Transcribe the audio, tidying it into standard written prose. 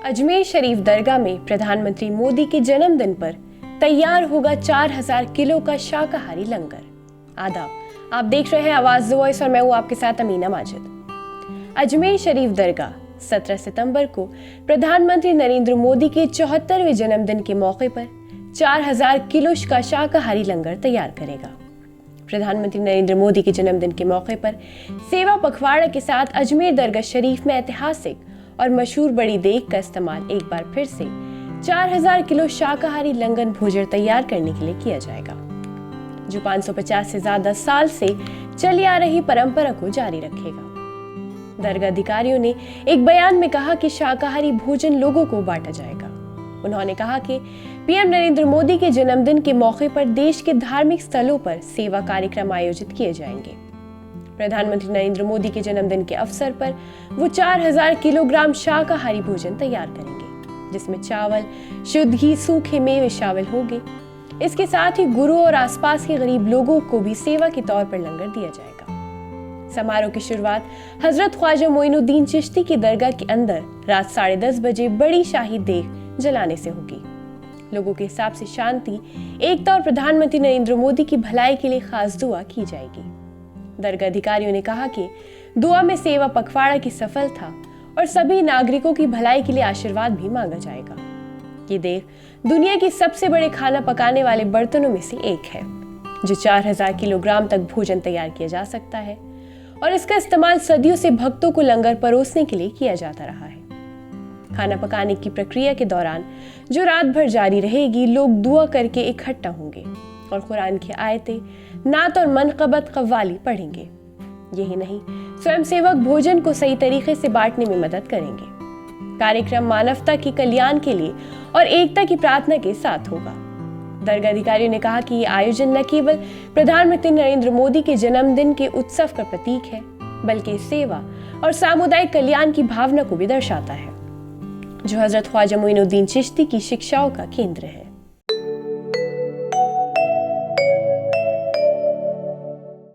अजमेर शरीफ दरगाह में प्रधानमंत्री मोदी के जन्मदिन पर तैयार होगा 4000 किलो का शाकाहारी लंगर। आदाब, आप देख रहे हैं आवाज द वॉइस और मैं हूं आपके साथ अमीना माजिद। अजमेर शरीफ दरगाह 17 सितंबर को प्रधानमंत्री नरेंद्र मोदी के 74वें जन्मदिन के मौके पर 4000 किलो का शाकाहारी लंगर तैयार करेगा। प्रधानमंत्री नरेंद्र मोदी के जन्मदिन के मौके पर सेवा पखवाड़ा के साथ अजमेर दरगाह शरीफ में ऐतिहासिक और मशहूर बड़ी देग का इस्तेमाल एक बार फिर से 4000 किलो शाकाहारी लंगर भोजन तैयार करने के लिए किया जाएगा, जो 550 से ज्यादा साल से चली आ रही परंपरा को जारी रखेगा। दरगाह अधिकारियों ने एक बयान में कहा कि शाकाहारी भोजन लोगों को बांटा जाएगा। उन्होंने कहा कि पीएम नरेंद्र मोदी के जन्मदिन के मौके पर देश के धार्मिक स्थलों पर सेवा कार्यक्रम आयोजित किए जाएंगे। प्रधानमंत्री नरेंद्र मोदी के जन्मदिन के अवसर पर वो 4000 किलोग्राम शाकाहारी भोजन तैयार करेंगे, जिसमें चावल, शुद्ध घी, सूखे मेवे शामिल होंगे। इसके साथ ही गुरु और आसपास के गरीब लोगों को भी सेवा के तौर पर लंगर दिया जाएगा। समारोह की शुरुआत हजरत ख्वाजा मोइनुद्दीन चिश्ती की दरगाह के अंदर रात 10:30 बजे बड़ी शाही देग जलाने से होगी। लोगों के हिसाब से शांति, एकता और प्रधानमंत्री नरेंद्र मोदी की भलाई के लिए खास दुआ की जाएगी। दरगाह अधिकारियों ने कहा कि दुआ में सेवा पखवाड़ा की सफलता और सभी नागरिकों की भलाई के लिए आशीर्वाद भी मांगा जाएगा। ये देग दुनिया की सबसे बड़े खाना पकाने वाले बर्तनों में से एक है, जो 4000 किलोग्राम तक भोजन तैयार किया जा सकता है और इसका इस्तेमाल सदियों से भक्तों को लंगर परोसने के लिए किया जाता रहा है। खाना पकाने की प्रक्रिया के दौरान जो रात भर जारी रहेगी, लोग दुआ करके इकट्ठा होंगे और कुरान की आयतें, नात और मनक़बत कव्वाली पढ़ेंगे। यही नहीं, स्वयंसेवक भोजन को सही तरीके से बांटने में मदद करेंगे। कार्यक्रम मानवता के कल्याण के लिए और एकता की प्रार्थना के साथ होगा। दरगाह अधिकारियों ने कहा कि यह आयोजन न केवल प्रधानमंत्री नरेंद्र मोदी के जन्मदिन के उत्सव का प्रतीक है, बल्कि सेवा और सामुदायिक कल्याण की भावना को भी दर्शाता है, जो हजरत ख्वाजा मोइनुद्दीन चिश्ती की शिक्षाओं का केंद्र है।